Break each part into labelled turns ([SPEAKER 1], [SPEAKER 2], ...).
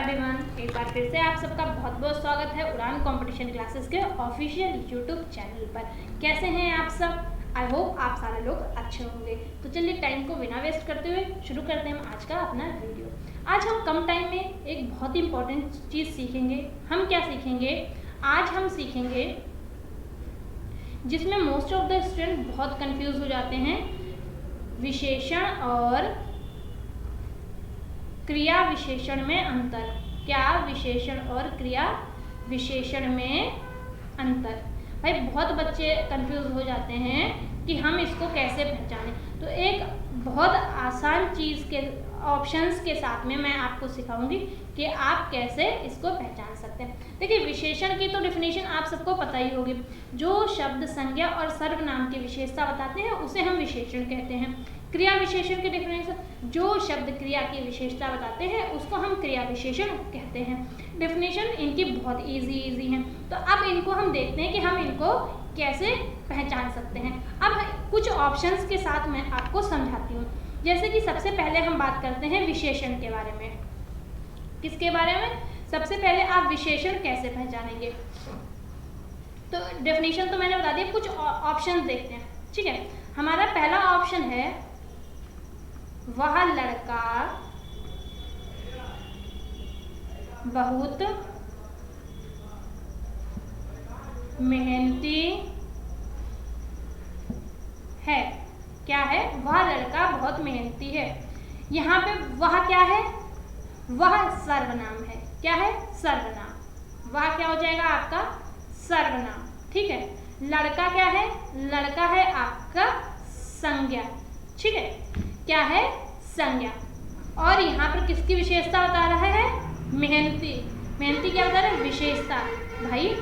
[SPEAKER 1] Everyone, एक बार फिर से आप सबका बहुत बहुत स्वागत है उड़ान कंपटीशन क्लासेस के ऑफिशियल यूट्यूब चैनल पर। कैसे हैं आप सब? आई होप आप सारे लोग अच्छे होंगे। तो चलिए टाइम को बिना वेस्ट करते हुए शुरू करते हैं हम आज का अपना वीडियो। आज हम कम टाइम में एक बहुत इंपॉर्टेंट चीज़ सीखेंगे। हम क्या सीखेंगे? आज हम सीखेंगे जिसमें मोस्ट ऑफ द स्टूडेंट बहुत कंफ्यूज हो जाते हैं, विशेषण और क्रिया विशेषण में अंतर। क्या विशेषण और क्रिया विशेषण में अंतर? भाई बहुत बच्चे कंफ्यूज हो जाते हैं कि हम इसको कैसे पहचानें। तो एक बहुत आसान चीज़ के ऑप्शंस के साथ में मैं आपको सिखाऊंगी कि आप कैसे इसको पहचान सकते हैं। देखिए, विशेषण की तो डेफिनेशन आप सबको पता ही होगी। जो शब्द संज्ञा और सर्वनाम की विशेषता बताते हैं उसे हम विशेषण कहते हैं। क्रिया विशेषण की डेफिनेशन, जो शब्द क्रिया की विशेषता बताते हैं उसको हम क्रिया विशेषण कहते हैं। डेफिनेशन इनकी बहुत इजी है। तो अब इनको हम देखते हैं कि हम इनको कैसे पहचान सकते हैं। अब कुछ ऑप्शंस के साथ मैं आपको समझाती हूँ। जैसे कि सबसे पहले हम बात करते हैं विशेषण के बारे में। किसके बारे में? सबसे पहले आप विशेषण कैसे पहचानेंगे? तो डेफिनेशन तो मैंने बता दिया, कुछ ऑप्शन देखते हैं। ठीक है, हमारा पहला ऑप्शन है, वह लड़का बहुत मेहनती है। क्या है? वह लड़का बहुत मेहनती है। यहाँ पे वह क्या है? वह सर्वनाम है। क्या है? सर्वनाम। वह क्या हो जाएगा? आपका सर्वनाम। ठीक है। लड़का क्या है? लड़का है आपका संज्ञा। ठीक है, क्या है? संज्ञा। और यहाँ पर किसकी विशेषता बता रहा है? मेहनती। मेहनती क्या बता रहा है? विशेषता। भाई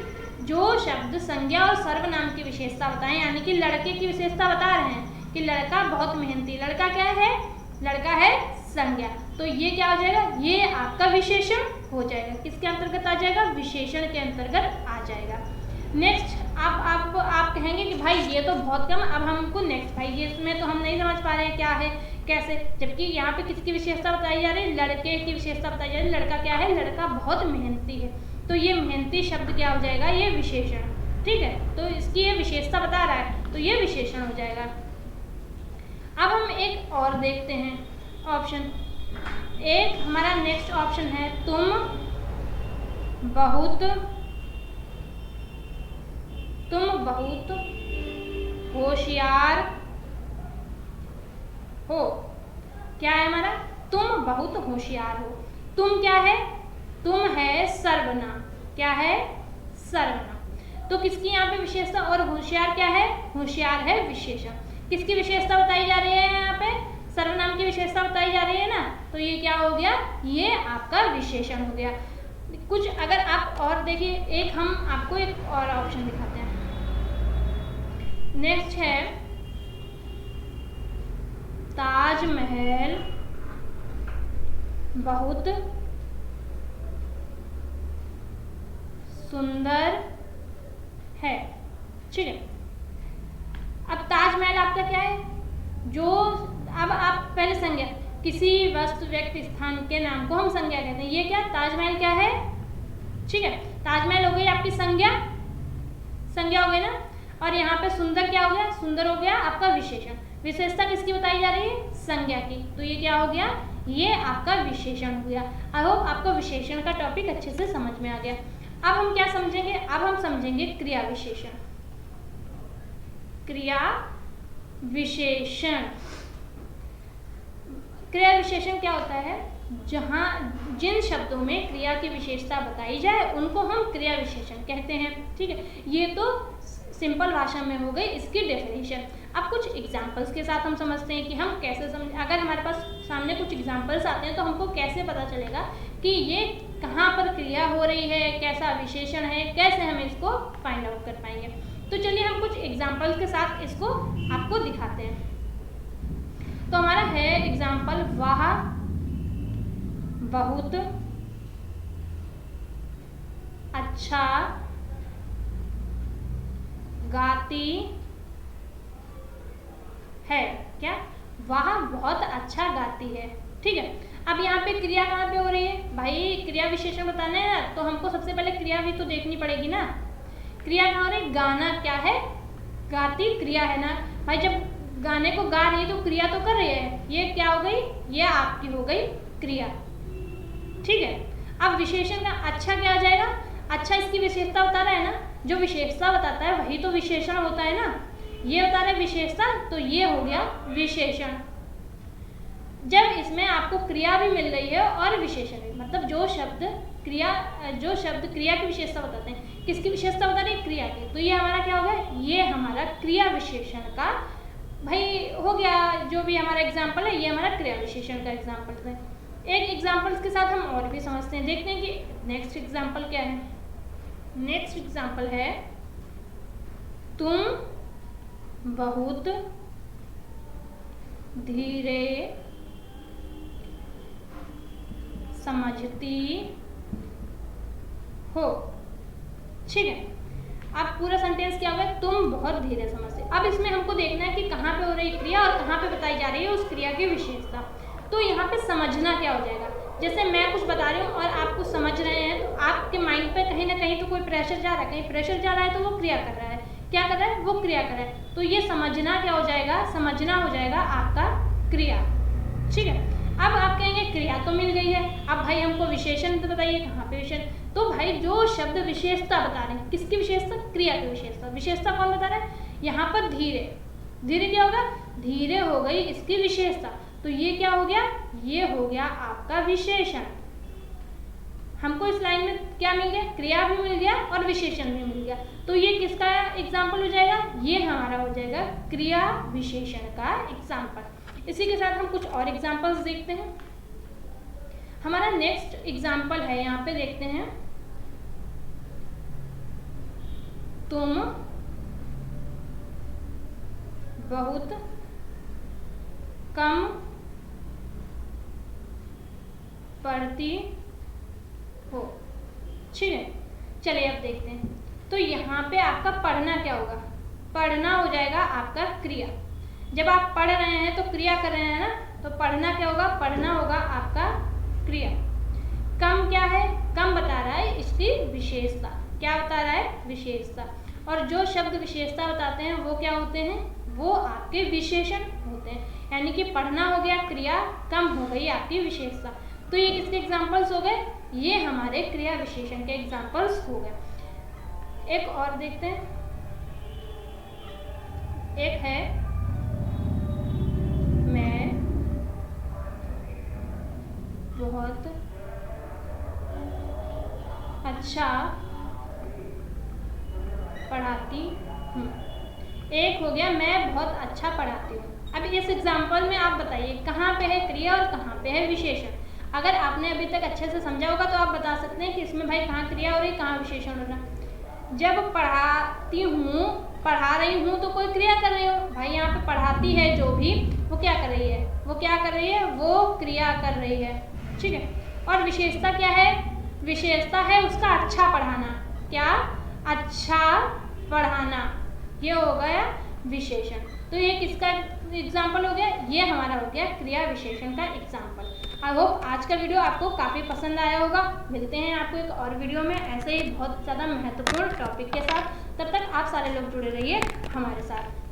[SPEAKER 1] जो शब्द संज्ञा और सर्वनाम की विशेषता बताएं, यानी कि लड़के की विशेषता बता रहे हैं कि लड़का बहुत मेहनती। लड़का क्या है? लड़का है संज्ञा। तो ये क्या हो जाएगा? ये आपका विशेषण हो जाएगा। किसके अंतर्गत आ जाएगा? विशेषण के अंतर्गत आ जाएगा। नेक्स्ट आप कहेंगे कि भाई ये तो बहुत कम, अब हमको नेक्स्ट, भाई ये इसमें तो हम नहीं समझ पा रहे हैं क्या है कैसे, जबकि यहाँ पे किसकी विशेषता बताई जा रही है? लड़के की विशेषता बताई जा रही है। लड़का क्या है? लड़का बहुत मेहनती है। तो ये मेहनती शब्द क्या हो जाएगा? ये विशेषण। ठीक है, तो इसकी ये विशेषता बता रहा है तो ये विशेषण हो जाएगा। अब हम एक और देखते हैं ऑप्शन। एक हमारा नेक्स्ट ऑप्शन है, तुम बहुत होशियार हो। क्या है हमारा? तुम बहुत होशियार हो। तुम क्या है? तुम है सर्वनाम। क्या है? सर्वनाम। तो किसकी यहाँ पे विशेषता? और होशियार क्या है? होशियार है विशेषण। किसकी विशेषता बताई जा रही है? यहाँ पे सर्वनाम की विशेषता बताई जा रही है ना, तो ये क्या हो गया? ये आपका विशेषण हो गया। कुछ अगर आप और देखिए, एक हम आपको एक और ऑप्शन दिखाते हैं। नेक्स्ट है, ताजमहल बहुत सुंदर है। ठीक है, अब ताजमहल आपका क्या है? जो अब आप पहले संज्ञा, किसी वस्तु व्यक्ति स्थान के नाम को हम संज्ञा कहते हैं। ये क्या? ताजमहल क्या है? ठीक है, ताजमहल हो गई आपकी संज्ञा। संज्ञा हो गई ना। और यहाँ पे सुंदर क्या हो गया? सुंदर हो गया आपका विशेषण। विशेषता किसकी बताई जा रही है? संज्ञा की। तो ये क्या हो गया? ये आपका विशेषण हो गया। आई होप आपको विशेषण का टॉपिक अच्छे से समझ में आ गया। अब हम क्या समझेंगे? अब हम समझेंगे क्रिया विशेषण। क्रिया विशेषण। क्रिया विशेषण क्या होता है? जहाँ जिन शब्दों में क्रिया की विशेषता बताई जाए उनको हम क्रिया विशेषण कहते हैं। ठीक है, ये तो सिंपल भाषा में हो गई इसकी डेफिनेशन। अब कुछ एग्जाम्पल्स के साथ हम समझते हैं कि हम कैसे अगर हमारे पास सामने कुछ एग्जाम्पल्स आते हैं तो हमको कैसे पता चलेगा कि ये कहाँ पर क्रिया हो रही है, कैसा विशेषण है, कैसे हम इसको फाइंड आउट कर पाएंगे। तो चलिए हम कुछ एग्जाम्पल्स के साथ इसको आपको दिखाते हैं। तो हमारा है एग्जाम्पल, वह बहुत अच्छा गाती है। क्या? वह बहुत अच्छा गाती है। ठीक है, अब यहाँ पे क्रिया कहाँ पे हो रही है भाई, क्रिया विशेषण बताना है ना, तो हमको सबसे पहले क्रिया भी तो देखनी पड़ेगी ना। क्रिया कहाँ हो रही है, गाना क्या है, गाती क्रिया है ना भाई। जब गाने को गा रही है तो क्रिया तो कर रही है, ये क्या हो गई, ये आपकी हो गई क्रिया, ठीक है। अब विशेषण का अच्छा क्या आ जाएगा, अच्छा इसकी विशेषता बता रहा है ना, जो विशेषता बताता है वही तो विशेषण होता है ना, ये बता रहा है विशेषता, तो ये हो गया विशेषण। जब इसमें आपको क्रिया भी मिल रही है और विशेषण भी, मतलब जो शब्द क्रिया की विशेषता बताते हैं, किसकी विशेषता बता रही है, क्रिया की, तो ये हमारा क्या होगा, ये हमारा क्रिया विशेषण का भाई हो गया। जो भी हमारा एग्जाम्पल है ये हमारा क्रिया विशेषण का एग्जाम्पल है। एक एग्जाम्पल के साथ हम और भी समझते हैं, देखते हैं कि नेक्स्ट एग्जाम्पल क्या है। नेक्स्ट एग्जाम्पल है, तुम बहुत धीरे समझती हो, ठीक है। अब पूरा सेंटेंस क्या होगा, तुम बहुत धीरे समझते। अब इसमें हमको देखना है कि कहाँ पे हो रही है क्रिया और कहाँ पे बताई जा रही है उस क्रिया की विशेषता। तो यहाँ पे समझना क्या हो जाएगा, जैसे मैं कुछ बता रही हूँ और आप कुछ समझ रहे हैं, तो आपके माइंड पे कहीं ना कहीं तो कोई प्रेशर जा रहा है, कहीं प्रेशर जा रहा है तो वो क्रिया कर रहा है, क्या कर रहा है, वो क्रिया कर रहा है। तो ये समझना क्या हो जाएगा, समझना हो जाएगा आपका क्रिया, ठीक है। अब आप कहेंगे क्रिया तो मिल गई है, अब भाई हमको विशेषण तो बताइए कहाँ पे विशेषण। तो भाई जो शब्द विशेषता बता रहे हैं, किसकी विशेषता, क्रिया की विशेषता। विशेषता कौन बता रहा है, यहाँ पर धीरे, धीरे क्या होगा, धीरे हो गई इसकी विशेषता, तो ये क्या हो गया, ये हो गया आपका विशेषण। हमको इस लाइन में क्या मिल गया, क्रिया भी मिल गया और विशेषण भी मिल गया, तो ये किसका एग्जाम्पल हो जाएगा, ये हमारा हो जाएगा क्रिया विशेषण का एग्जाम्पल। इसी के साथ हम कुछ और एग्जाम्पल्स देखते हैं। हमारा नेक्स्ट एग्जाम्पल है, यहाँ पे देखते हैं, तुम बहुत कम पढ़ती हो, ठीक है। चलिए अब देखते हैं, तो यहाँ पे आपका पढ़ना क्या होगा, पढ़ना हो जाएगा आपका क्रिया। जब आप पढ़ रहे हैं तो क्रिया कर रहे हैं ना, तो पढ़ना क्या होगा, पढ़ना होगा आपका क्रिया। कम क्या है, कम बता रहा है इसकी विशेषता, क्या बता रहा है, विशेषता। और जो शब्द विशेषता बताते हैं वो क्या होते हैं, वो आपके विशेषण होते हैं। यानी कि पढ़ना हो गया क्रिया, कम हो गई आपकी विशेषता। तो ये किसके एग्जाम्पल्स हो गए, ये हमारे क्रिया विशेषण के एग्जाम्पल्स हो गए। एक और देखते हैं, एक है, मैं बहुत अच्छा पढ़ाती हूँ। एक हो गया, मैं बहुत अच्छा पढ़ाती हूँ। अब इस एग्जाम्पल में आप बताइए कहाँ पे है क्रिया और कहाँ पे है विशेषण। अगर आपने अभी तक अच्छे से समझा होगा तो आप बता सकते हैं कि इसमें भाई कहाँ क्रिया हो रही, कहाँ विशेषण हो रहा। जब पढ़ाती हूँ, पढ़ा रही हूँ तो कोई क्रिया कर रही हो भाई, यहाँ पे पढ़ाती है जो भी, वो क्या कर रही है, वो क्या कर रही है, वो क्रिया कर रही है, ठीक है। और विशेषता क्या है, विशेषता है उसका अच्छा पढ़ाना, क्या, अच्छा पढ़ाना, ये हो गया विशेषण। तो ये किसका एग्जाम्पल हो गया, ये हमारा हो गया क्रिया विशेषण का एग्जाम्पल। आई होप आज का वीडियो आपको काफ़ी पसंद आया होगा। मिलते हैं आपको एक और वीडियो में ऐसे ही बहुत ज़्यादा महत्वपूर्ण टॉपिक के साथ। तब तक आप सारे लोग जुड़े रहिए हमारे साथ।